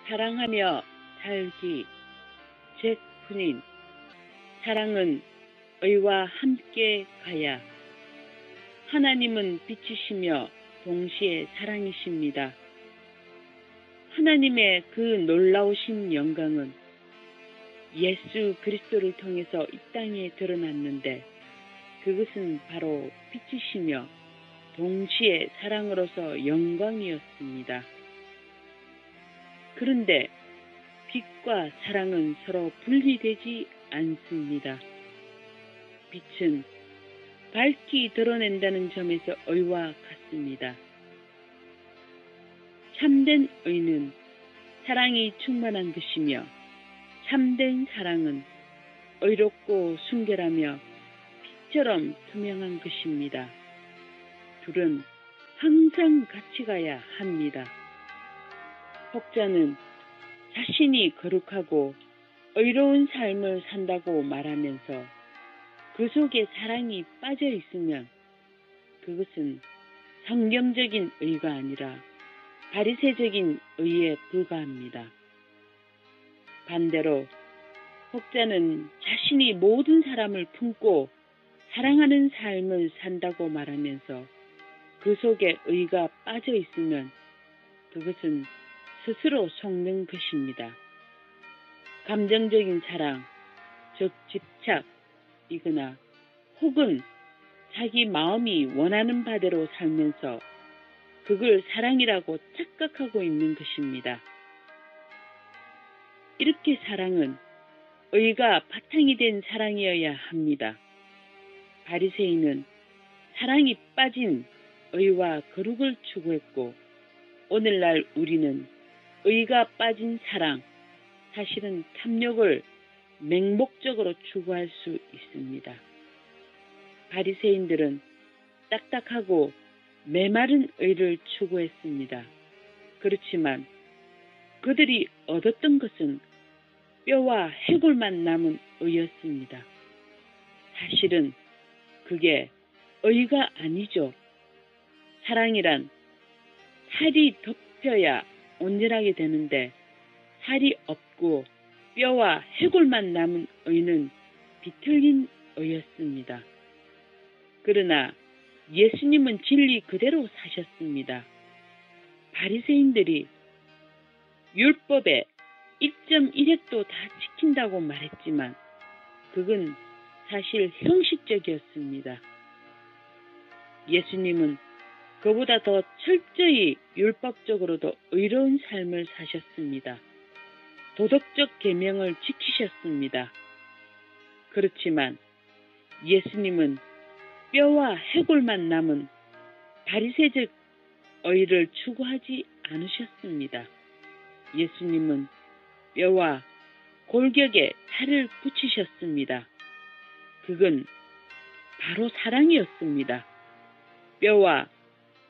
사랑하며 살기. 잭 푸닌. 사랑은 의와 함께 가야. 하나님은 빛이시며 동시에 사랑이십니다. 하나님의 그 놀라우신 영광은 예수 그리스도를 통해서 이 땅에 드러났는데, 그것은 바로 빛이시며 동시에 사랑으로서 영광이었습니다. 그런데 빛과 사랑은 서로 분리되지 않습니다. 빛은 밝히 드러낸다는 점에서 의와 같습니다. 참된 의는 사랑이 충만한 것이며, 참된 사랑은 의롭고 순결하며 빛처럼 투명한 것입니다. 둘은 항상 같이 가야 합니다. 혹자는 자신이 거룩하고 의로운 삶을 산다고 말하면서 그 속에 사랑이 빠져 있으면 그것은 성경적인 의가 아니라 바리새적인 의에 불과합니다. 반대로 혹자는 자신이 모든 사람을 품고 사랑하는 삶을 산다고 말하면서 그 속에 의가 빠져 있으면 그것은 스스로 속는 것입니다. 감정적인 사랑, 즉 집착이거나 혹은 자기 마음이 원하는 바대로 살면서 그걸 사랑이라고 착각하고 있는 것입니다. 이렇게 사랑은 의가 바탕이 된 사랑이어야 합니다. 바리새인은 사랑이 빠진 의와 거룩을 추구했고, 오늘날 우리는 의가 빠진 사랑, 사실은 탐욕을 맹목적으로 추구할 수 있습니다. 바리새인들은 딱딱하고 메마른 의를 추구했습니다. 그렇지만 그들이 얻었던 것은 뼈와 해골만 남은 의였습니다. 사실은 그게 의가 아니죠. 사랑이란 살이 덮여야 온전하게 되는데, 살이 없고 뼈와 해골만 남은 의는 비틀린 의였습니다. 그러나 예수님은 진리 그대로 사셨습니다. 바리새인들이 율법의 1.1획도 다 지킨다고 말했지만 그건 사실 형식적이었습니다. 예수님은 그보다 더 철저히 율법적으로도 의로운 삶을 사셨습니다. 도덕적 계명을 지키셨습니다. 그렇지만 예수님은 뼈와 해골만 남은 바리새적 의를 추구하지 않으셨습니다. 예수님은 뼈와 골격에 살을 붙이셨습니다. 그건 바로 사랑이었습니다. 뼈와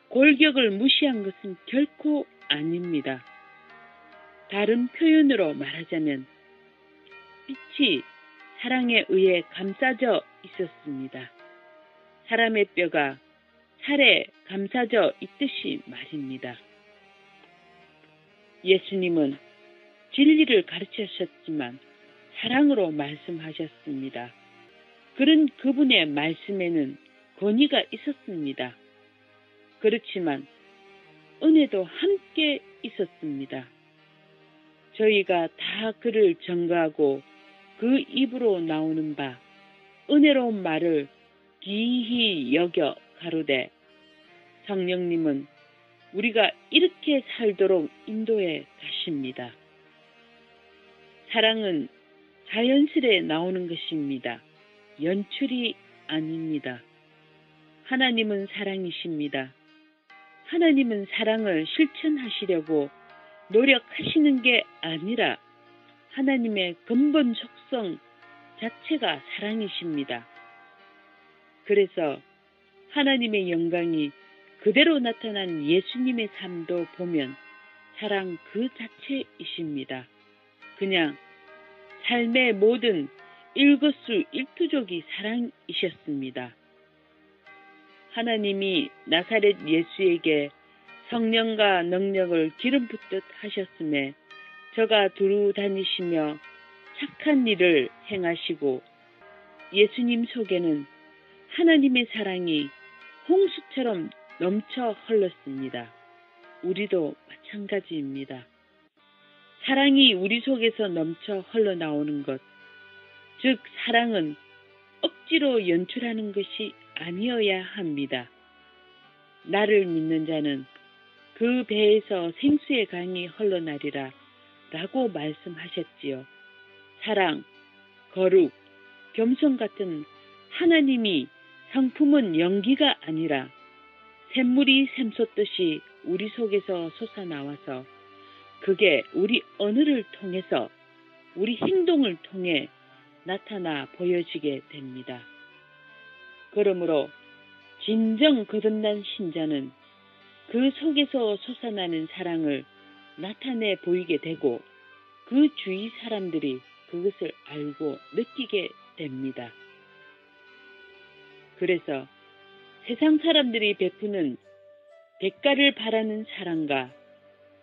골격을 무시한 것은 결코 아닙니다. 다른 표현으로 말하자면 빛이 사랑에 의해 감싸져 있었습니다. 사람의 뼈가 살에 감싸져 있듯이 말입니다. 예수님은 진리를 가르치셨지만 사랑으로 말씀하셨습니다. 그런 그분의 말씀에는 권위가 있었습니다. 그렇지만 은혜도 함께 있었습니다. 저희가 다 그를 증거하고 그 입으로 나오는 바 은혜로운 말을 기이히 여겨 가로되, 성령님은 우리가 이렇게 살도록 인도해 가십니다. 사랑은 자연스레 나오는 것입니다. 연출이 아닙니다. 하나님은 사랑이십니다. 하나님은 사랑을 실천하시려고 노력하시는 게 아니라 하나님의 근본 속성 자체가 사랑이십니다. 그래서 하나님의 영광이 그대로 나타난 예수님의 삶도 보면 사랑 그 자체이십니다. 그냥 삶의 모든 일거수일투족이 사랑이셨습니다. 하나님이 나사렛 예수에게 성령과 능력을 기름 붓듯 하셨음에 저가 두루 다니시며 착한 일을 행하시고 예수님 속에는 하나님의 사랑이 홍수처럼 넘쳐 흘렀습니다. 우리도 마찬가지입니다. 사랑이 우리 속에서 넘쳐 흘러나오는 것, 즉 사랑은 억지로 연출하는 것이 아니어야 합니다. 나를 믿는 자는 그 배에서 생수의 강이 흘러나리라 라고 말씀하셨지요. 사랑, 거룩, 겸손 같은 하나님이 성품은 연기가 아니라 샘물이 샘솟듯이 우리 속에서 솟아나와서 그게 우리 언어를 통해서 우리 행동을 통해 나타나 보여지게 됩니다. 그러므로 진정 거듭난 신자는 그 속에서 솟아나는 사랑을 나타내 보이게 되고 그 주위 사람들이 그것을 알고 느끼게 됩니다. 그래서 세상 사람들이 베푸는 대가를 바라는 사랑과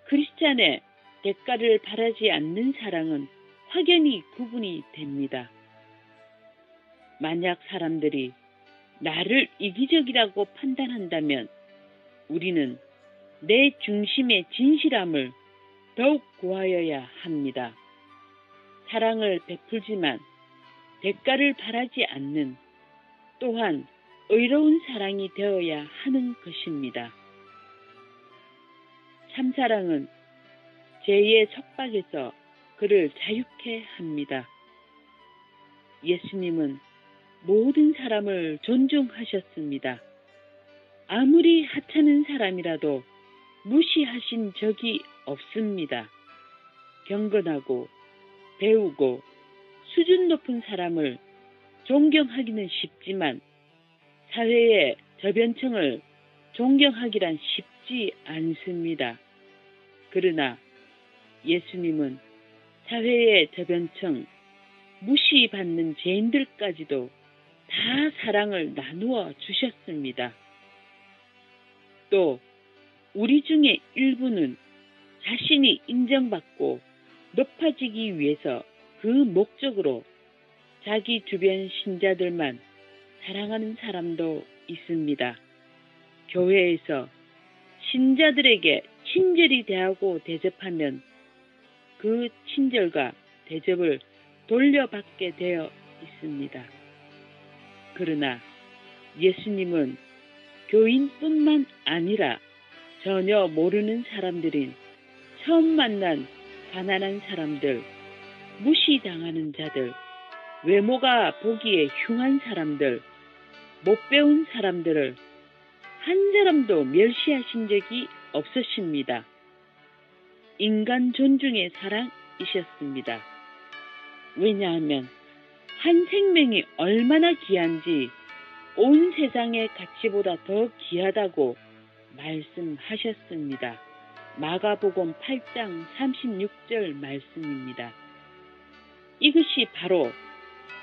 크리스찬의 대가를 바라지 않는 사랑은 확연히 구분이 됩니다. 만약 사람들이 나를 이기적이라고 판단한다면 우리는 내 중심의 진실함을 더욱 구하여야 합니다. 사랑을 베풀지만 대가를 바라지 않는 또한 의로운 사랑이 되어야 하는 것입니다. 참사랑은 죄의 속박에서 그를 자유케 합니다. 예수님은 모든 사람을 존중하셨습니다. 아무리 하찮은 사람이라도 무시하신 적이 없습니다. 경건하고 배우고 수준 높은 사람을 존경하기는 쉽지만 사회의 저변층을 존경하기란 쉽지 않습니다. 그러나 예수님은 사회의 저변층, 무시받는 죄인들까지도 다 사랑을 나누어 주셨습니다. 또 우리 중에 일부는 자신이 인정받고 높아지기 위해서 그 목적으로 자기 주변 신자들만 사랑하는 사람도 있습니다. 교회에서 신자들에게 친절히 대하고 대접하면 그 친절과 대접을 돌려받게 되어 있습니다. 그러나 예수님은 교인뿐만 아니라 전혀 모르는 사람들인 처음 만난 가난한 사람들, 무시당하는 자들, 외모가 보기에 흉한 사람들, 못 배운 사람들을 한 사람도 멸시하신 적이 없으십니다. 인간 존중의 사랑이셨습니다. 왜냐하면 한 생명이 얼마나 귀한지 온 세상의 가치보다 더 귀하다고 말씀하셨습니다. 마가복음 8장 36절 말씀입니다. 이것이 바로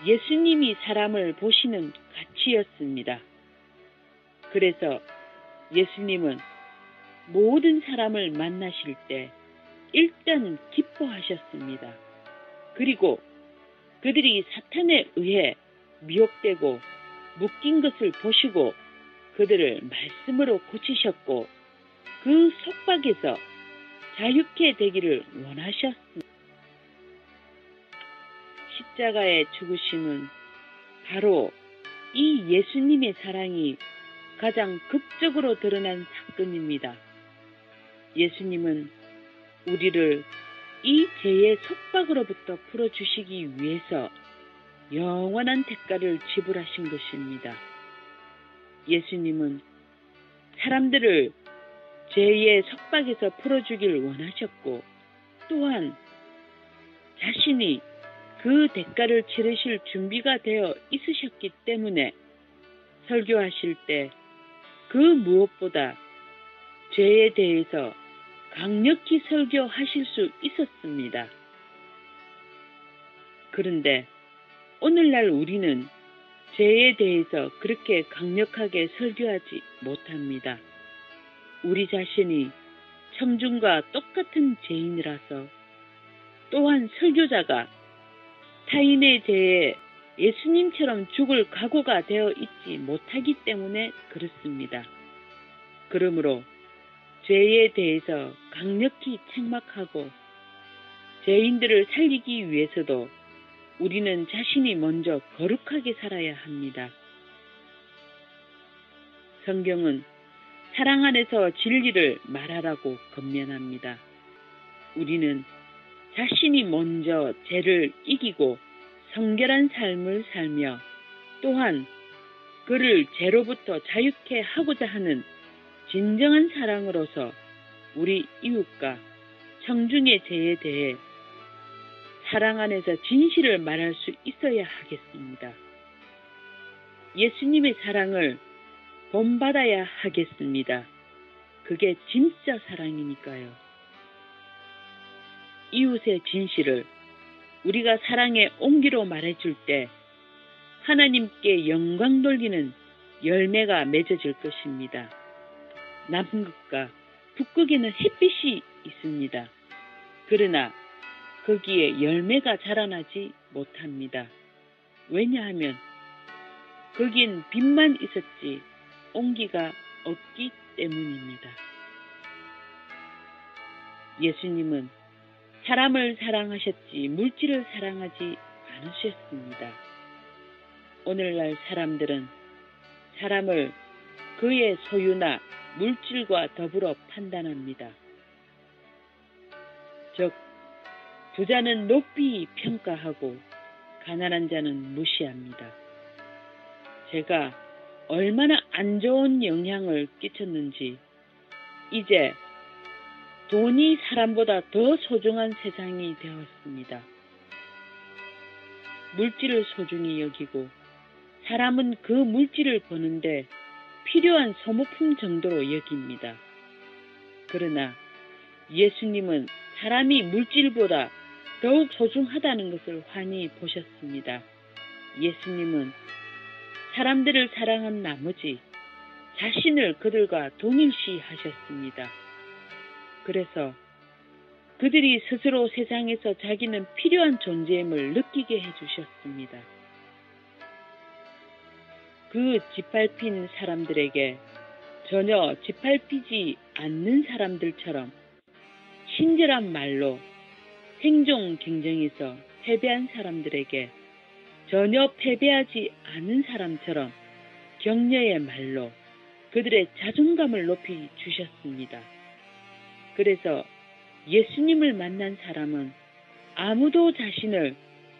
예수님이 사람을 보시는 가치였습니다. 그래서 예수님은 모든 사람을 만나실 때 일단 기뻐하셨습니다. 그리고 그들이 사탄에 의해 미혹되고 묶인 것을 보시고 그들을 말씀으로 고치셨고 그 속박에서 자유케 되기를 원하셨습니다. 십자가의 죽으심은 바로 이 예수님의 사랑이 가장 극적으로 드러난 사건입니다. 예수님은 우리를 이 죄의 속박으로부터 풀어주시기 위해서 영원한 대가를 지불하신 것입니다. 예수님은 사람들을 죄의 속박에서 풀어주길 원하셨고 또한 자신이 그 대가를 치르실 준비가 되어 있으셨기 때문에 설교하실 때 그 무엇보다 죄에 대해서 강력히 설교하실 수 있었습니다. 그런데 오늘날 우리는 죄에 대해서 그렇게 강력하게 설교하지 못합니다. 우리 자신이 청중과 똑같은 죄인이라서 또한 설교자가 타인의 죄에 예수님처럼 죽을 각오가 되어 있지 못하기 때문에 그렇습니다. 그러므로 죄에 대해서 강력히 책망하고 죄인들을 살리기 위해서도 우리는 자신이 먼저 거룩하게 살아야 합니다. 성경은 사랑 안에서 진리를 말하라고 권면합니다. 우리는 자신이 먼저 죄를 이기고 성결한 삶을 살며 또한 그를 죄로부터 자유케 하고자 하는 진정한 사랑으로서 우리 이웃과 청중의 죄에 대해 사랑 안에서 진실을 말할 수 있어야 하겠습니다. 예수님의 사랑을 본받아야 하겠습니다. 그게 진짜 사랑이니까요. 이웃의 진실을 우리가 사랑의 온기로 말해줄 때 하나님께 영광 돌리는 열매가 맺어질 것입니다. 남극과 북극에는 햇빛이 있습니다. 그러나 거기에 열매가 자라나지 못합니다. 왜냐하면 거기엔 빛만 있었지 온기가 없기 때문입니다. 예수님은 사람을 사랑하셨지 물질을 사랑하지 않으셨습니다. 오늘날 사람들은 사람을 그의 소유나 물질과 더불어 판단합니다. 즉, 부자는 높이 평가하고 가난한 자는 무시합니다. 제가 얼마나 안 좋은 영향을 끼쳤는지 이제 돈이 사람보다 더 소중한 세상이 되었습니다. 물질을 소중히 여기고 사람은 그 물질을 버는데 필요한 소모품 정도로 여깁니다. 그러나 예수님은 사람이 물질보다 더욱 소중하다는 것을 환히 보셨습니다. 예수님은 사람들을 사랑한 나머지 자신을 그들과 동일시 하셨습니다. 그래서 그들이 스스로 세상에서 자기는 필요한 존재임을 느끼게 해주셨습니다. 그 짓밟힌 사람들에게 전혀 짓밟히지 않는 사람들처럼 친절한 말로 생존 경쟁에서 패배한 사람들에게 전혀 패배하지 않은 사람처럼 격려의 말로 그들의 자존감을 높이 주셨습니다. 그래서 예수님을 만난 사람은 아무도 자신을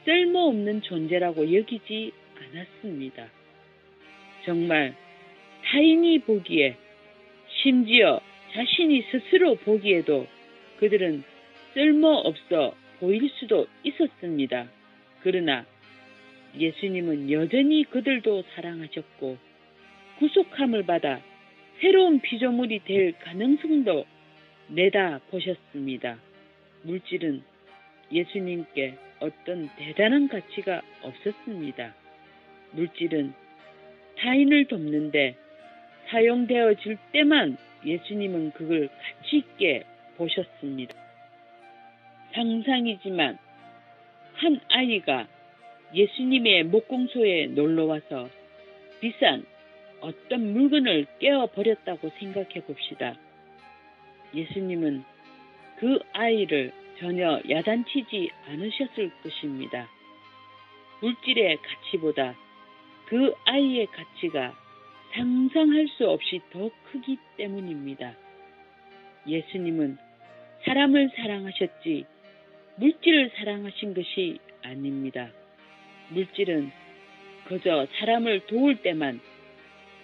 쓸모없는 존재라고 여기지 않았습니다. 정말 타인이 보기에 심지어 자신이 스스로 보기에도 그들은 쓸모없어 보일 수도 있었습니다. 그러나 예수님은 여전히 그들도 사랑하셨고 구속함을 받아 새로운 피조물이 될 가능성도 내다보셨습니다. 물질은 예수님께 어떤 대단한 가치가 없었습니다. 물질은 타인을 돕는데 사용되어질 때만 예수님은 그걸 가치 있게 보셨습니다. 상상이지만 한 아이가 예수님의 목공소에 놀러와서 비싼 어떤 물건을 깨어버렸다고 생각해 봅시다. 예수님은 그 아이를 전혀 야단치지 않으셨을 것입니다. 물질의 가치보다 그 아이의 가치가 상상할 수 없이 더 크기 때문입니다. 예수님은 사람을 사랑하셨지 물질을 사랑하신 것이 아닙니다. 물질은 그저 사람을 도울 때만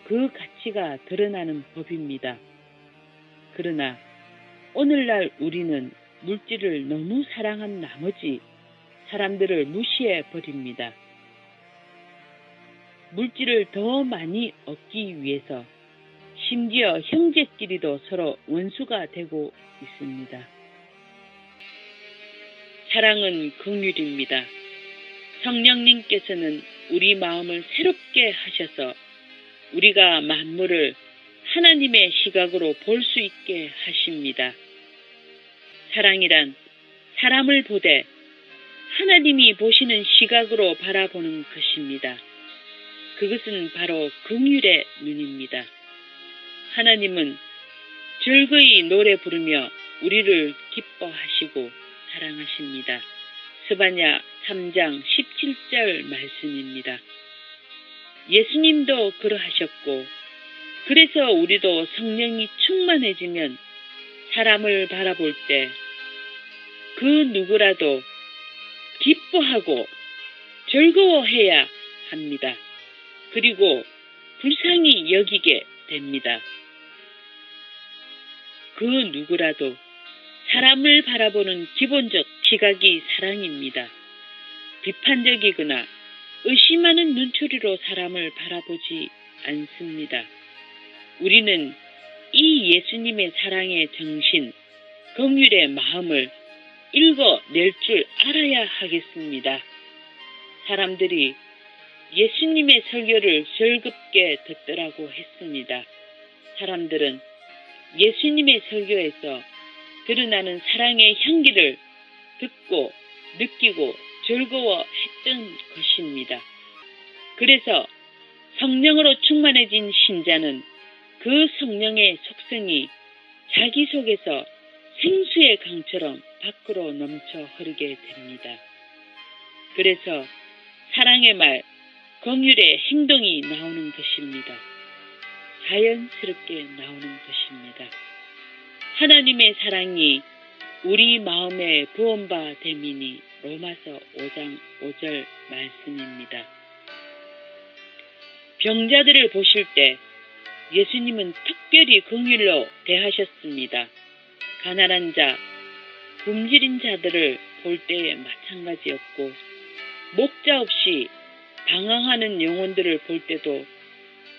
그 가치가 드러나는 법입니다. 그러나 오늘날 우리는 물질을 너무 사랑한 나머지 사람들을 무시해 버립니다. 물질을 더 많이 얻기 위해서 심지어 형제끼리도 서로 원수가 되고 있습니다. 사랑은 긍휼입니다. 성령님께서는 우리 마음을 새롭게 하셔서 우리가 만물을 하나님의 시각으로 볼 수 있게 하십니다. 사랑이란 사람을 보되 하나님이 보시는 시각으로 바라보는 것입니다. 그것은 바로 긍휼의 눈입니다. 하나님은 즐거이 노래 부르며 우리를 기뻐하시고 사랑하십니다. 스바냐 3장 17절 말씀입니다. 예수님도 그러하셨고, 그래서 우리도 성령이 충만해지면 사람을 바라볼 때 그 누구라도 기뻐하고 즐거워해야 합니다. 그리고 불쌍히 여기게 됩니다. 그 누구라도 사람을 바라보는 기본적 시각이 사랑입니다. 비판적이거나 의심하는 눈초리로 사람을 바라보지 않습니다. 우리는 이 예수님의 사랑의 정신, 긍휼의 마음을 읽어낼 줄 알아야 하겠습니다. 사람들이 예수님의 설교를 즐겁게 듣더라고 했습니다. 사람들은 예수님의 설교에서 드러나는 사랑의 향기를 듣고 느끼고 즐거워했던 것입니다. 그래서 성령으로 충만해진 신자는 그 성령의 속성이 자기 속에서 생수의 강처럼 밖으로 넘쳐 흐르게 됩니다. 그래서 사랑의 말, 긍휼의 행동이 나오는 것입니다. 자연스럽게 나오는 것입니다. 하나님의 사랑이 우리 마음에 부은 바 됨이니 로마서 5장 5절 말씀입니다. 병자들을 보실 때 예수님은 특별히 긍휼로 대하셨습니다. 가난한 자, 굶주린 자들을 볼 때에 마찬가지였고, 목자 없이 방황하는 영혼들을 볼 때도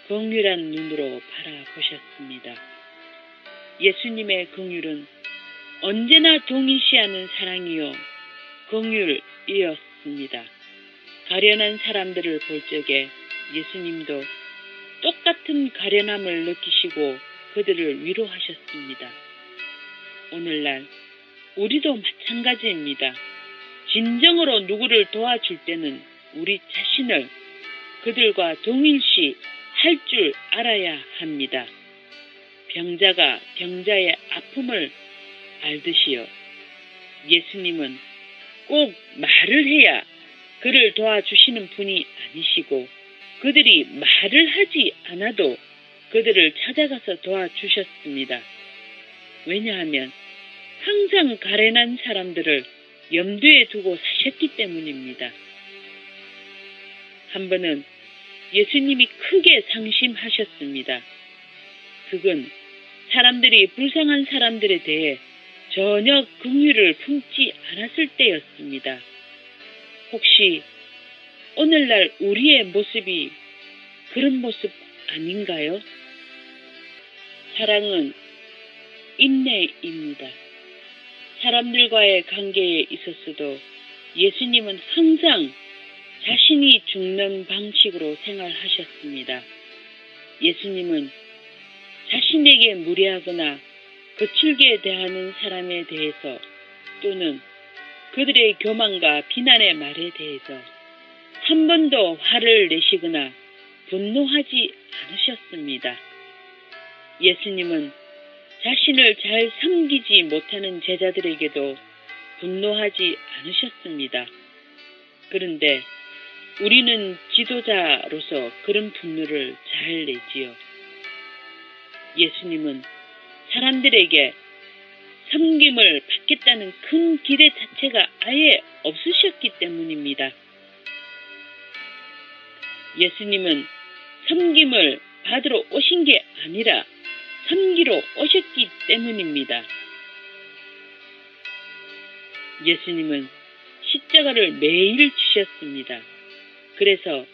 긍휼한 눈으로 바라보셨습니다. 예수님의 긍휼은 언제나 동일시하는 사랑이요 긍휼이었습니다. 가련한 사람들을 볼 적에 예수님도 똑같은 가련함을 느끼시고 그들을 위로하셨습니다. 오늘날 우리도 마찬가지입니다. 진정으로 누구를 도와줄 때는 우리 자신을 그들과 동일시 할 줄 알아야 합니다. 병자가 병자의 아픔을 알듯이요. 예수님은 꼭 말을 해야 그를 도와주시는 분이 아니시고, 그들이 말을 하지 않아도 그들을 찾아가서 도와주셨습니다. 왜냐하면 항상 가련한 사람들을 염두에 두고 사셨기 때문입니다. 한 번은 예수님이 크게 상심하셨습니다. 그건 사람들이 불쌍한 사람들에 대해 전혀 긍휼을 품지 않았을 때였습니다. 혹시 오늘날 우리의 모습이 그런 모습 아닌가요? 사랑은 인내입니다. 사람들과의 관계에 있어서도 예수님은 항상 자신이 죽는 방식으로 생활하셨습니다. 예수님은 자신에게 무례하거나 거칠게 대하는 사람에 대해서, 또는 그들의 교만과 비난의 말에 대해서 한 번도 화를 내시거나 분노하지 않으셨습니다. 예수님은 자신을 잘 섬기지 못하는 제자들에게도 분노하지 않으셨습니다. 그런데 우리는 지도자로서 그런 분노를 잘 내지요. 예수님은 사람들에게 섬김을 받겠다는 큰 기대 자체가 아예 없으셨기 때문입니다. 예수님은 섬김을 받으러 오신 게 아니라 섬기러 오셨기 때문입니다. 예수님은 십자가를 매일 지셨습니다. 그래서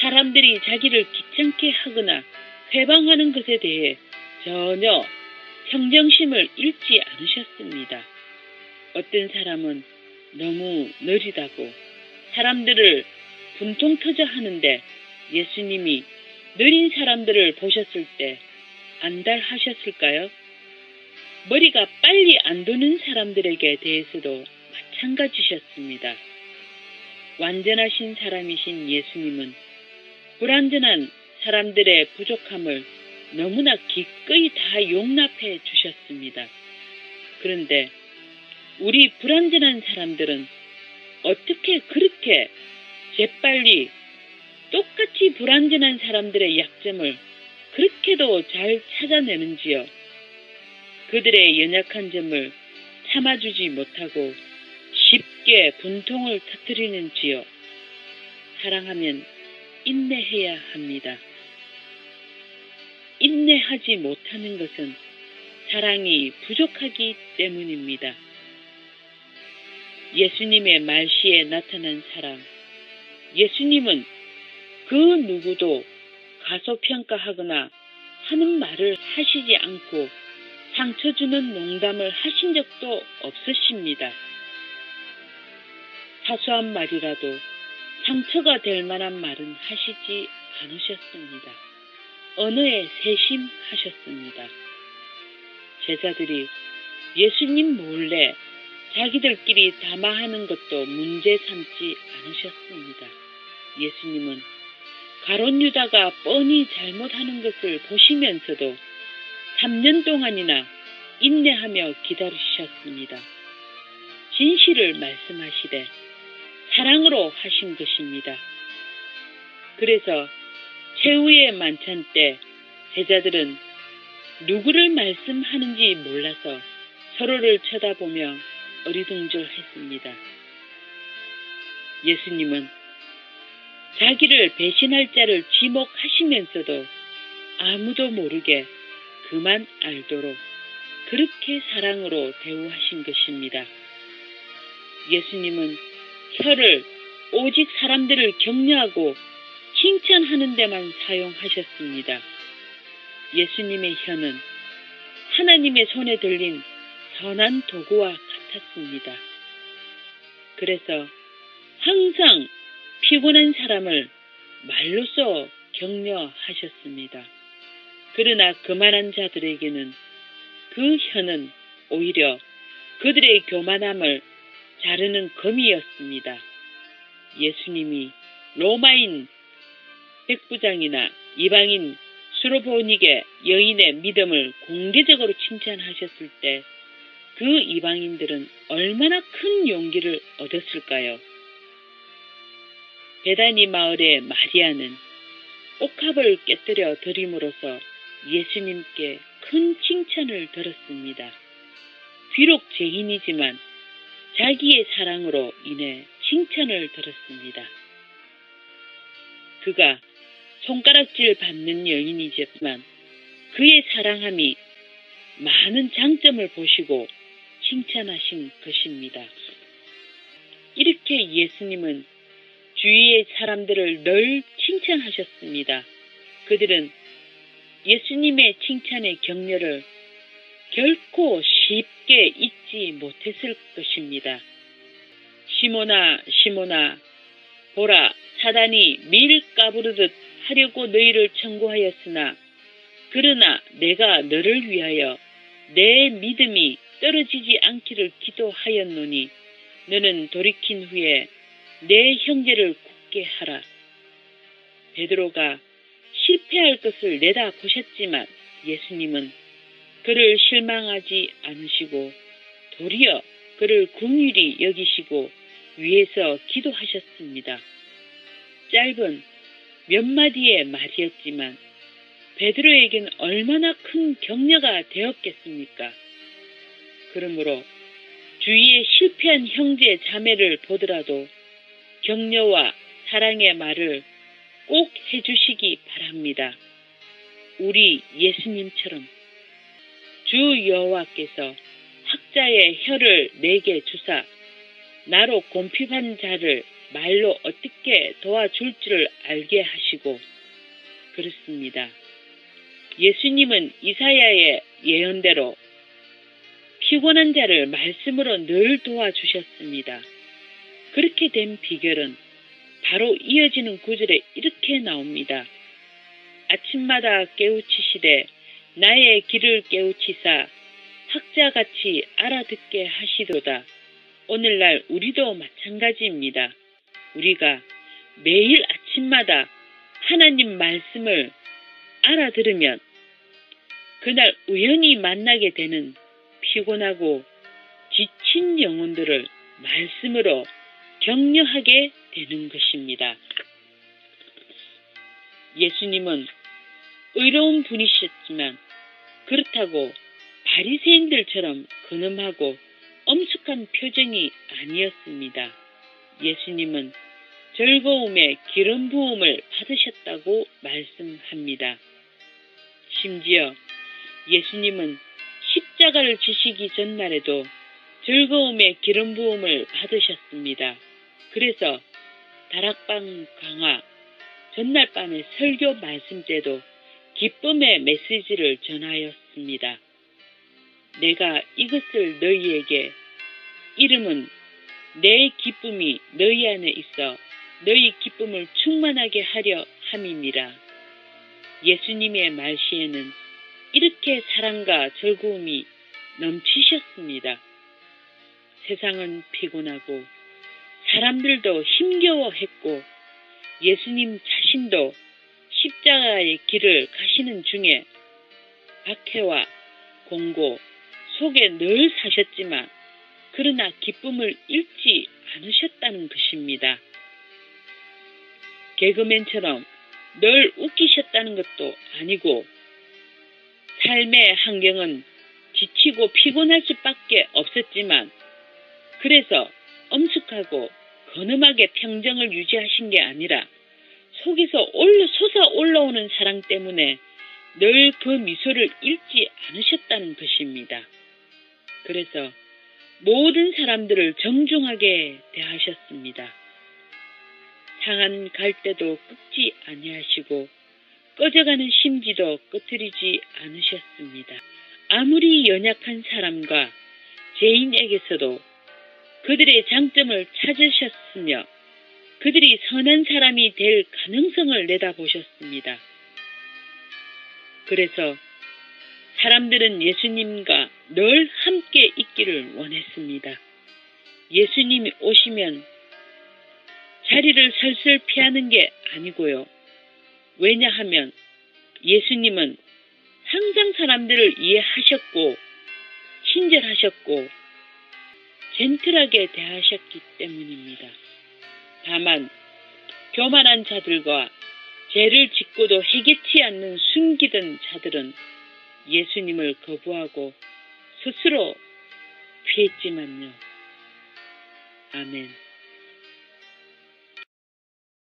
사람들이 자기를 귀찮게 하거나 회방하는 것에 대해 전혀 평정심을 잃지 않으셨습니다. 어떤 사람은 너무 느리다고 사람들을 분통 터져 하는데 예수님이 느린 사람들을 보셨을 때 안달하셨을까요? 머리가 빨리 안 도는 사람들에게 대해서도 마찬가지셨습니다. 완전하신 사람이신 예수님은 불완전한 사람들의 부족함을 너무나 기꺼이 다 용납해 주셨습니다. 그런데 우리 불완전한 사람들은 어떻게 그렇게 재빨리 똑같이 불완전한 사람들의 약점을 그렇게도 잘 찾아내는지요. 그들의 연약한 점을 참아주지 못하고 쉽게 분통을 터뜨리는지요. 사랑하면 인내해야 합니다. 인내하지 못하는 것은 사랑이 부족하기 때문입니다. 예수님의 말시에 나타난 사랑. 예수님은 그 누구도 가소평가하거나 하는 말을 하시지 않고 상처 주는 농담을 하신 적도 없으십니다. 사소한 말이라도 상처가 될 만한 말은 하시지 않으셨습니다. 언어에 세심하셨습니다. 제자들이 예수님 몰래 자기들끼리 담화하는 것도 문제 삼지 않으셨습니다. 예수님은 가룟 유다가 뻔히 잘못하는 것을 보시면서도 3년 동안이나 인내하며 기다리셨습니다. 진실을 말씀하시되 사랑으로 하신 것입니다. 그래서 최후의 만찬 때 제자들은 누구를 말씀하는지 몰라서 서로를 쳐다보며 어리둥절했습니다. 예수님은 자기를 배신할 자를 지목하시면서도 아무도 모르게 그만 알도록 그렇게 사랑으로 대우하신 것입니다. 예수님은 혀를 오직 사람들을 격려하고 칭찬하는 데만 사용하셨습니다. 예수님의 혀는 하나님의 손에 들린 선한 도구와 같았습니다. 그래서 항상 피곤한 사람을 말로써 격려하셨습니다. 그러나 교만한 자들에게는 그 혀는 오히려 그들의 교만함을 자르는 검이었습니다. 예수님이 로마인 백부장이나 이방인 수로보니게 여인의 믿음을 공개적으로 칭찬하셨을 때 그 이방인들은 얼마나 큰 용기를 얻었을까요? 베다니 마을의 마리아는 옥합을 깨뜨려 드림으로써 예수님께 큰 칭찬을 들었습니다. 비록 죄인이지만 자기의 사랑으로 인해 칭찬을 들었습니다. 그가 손가락질 받는 여인이지만 그의 사랑함이 많은 장점을 보시고 칭찬하신 것입니다. 이렇게 예수님은 주위의 사람들을 늘 칭찬하셨습니다. 그들은 예수님의 칭찬의 격려를 결코 쉽게 잊지 못했을 것입니다. 시몬아, 시몬아, 보라, 사단이 밀 까부르듯 하려고 너희를 청구하였으나 그러나 내가 너를 위하여 내 믿음이 떨어지지 않기를 기도하였노니 너는 돌이킨 후에 내 형제를 굳게 하라. 베드로가 실패할 것을 내다보셨지만 예수님은 그를 실망하지 않으시고 도리어 그를 긍휼히 여기시고 위에서 기도하셨습니다. 짧은 몇 마디의 말이었지만 베드로에겐 얼마나 큰 격려가 되었겠습니까? 그러므로 주위에 실패한 형제 자매를 보더라도 격려와 사랑의 말을 꼭 해주시기 바랍니다. 우리 예수님처럼 주 여호와께서 학자의 혀를 내게 주사 나로 곰핍한 자를 말로 어떻게 도와줄 줄을 알게 하시고 그렇습니다. 예수님은 이사야의 예언대로 피곤한 자를 말씀으로 늘 도와주셨습니다. 그렇게 된 비결은 바로 이어지는 구절에 이렇게 나옵니다. 아침마다 깨우치시되 나의 길을 깨우치사 학자같이 알아듣게 하시도다. 오늘날 우리도 마찬가지입니다. 우리가 매일 아침마다 하나님 말씀을 알아들으면 그날 우연히 만나게 되는 피곤하고 지친 영혼들을 말씀으로 격려하게 되는 것입니다. 예수님은 의로운 분이셨지만 그렇다고 바리새인들처럼 근엄하고 엄숙한 표정이 아니었습니다. 예수님은 즐거움의 기름 부음을 받으셨다고 말씀합니다. 심지어 예수님은 십자가를 지시기 전날에도 즐거움의 기름 부음을 받으셨습니다. 그래서 다락방 강화 전날 밤의 설교 말씀 때도 기쁨의 메시지를 전하였습니다. 내가 이것을 너희에게 이름은 내 기쁨이 너희 안에 있어 너희 기쁨을 충만하게 하려 함이니라. 예수님의 말시에는 이렇게 사랑과 즐거움이 넘치셨습니다. 세상은 피곤하고 사람들도 힘겨워했고 예수님 자신도 십자가의 길을 가시는 중에 박해와 공고 속에 늘 사셨지만 그러나 기쁨을 잃지 않으셨다는 것입니다. 개그맨처럼 늘 웃기셨다는 것도 아니고 삶의 환경은 지치고 피곤할 수밖에 없었지만 그래서 엄숙하고 근엄하게 평정을 유지하신 게 아니라 속에서 솟아올라오는 사랑 때문에 늘 그 미소를 잃지 않으셨다는 것입니다. 그래서 모든 사람들을 정중하게 대하셨습니다. 상한 갈대도 꺾지 아니하시고 꺼져가는 심지도 꺼트리지 않으셨습니다. 아무리 연약한 사람과 죄인에게서도 그들의 장점을 찾으셨으며 그들이 선한 사람이 될 가능성을 내다보셨습니다. 그래서 사람들은 예수님과 늘 함께 있기를 원했습니다. 예수님이 오시면 자리를 설설 피하는 게 아니고요. 왜냐하면 예수님은 항상 사람들을 이해하셨고 친절하셨고 젠틀하게 대하셨기 때문입니다. 다만 교만한 자들과 죄를 짓고도 해결치 않는 숨기던 자들은 예수님을 거부하고 스스로 피했지만요. 아멘.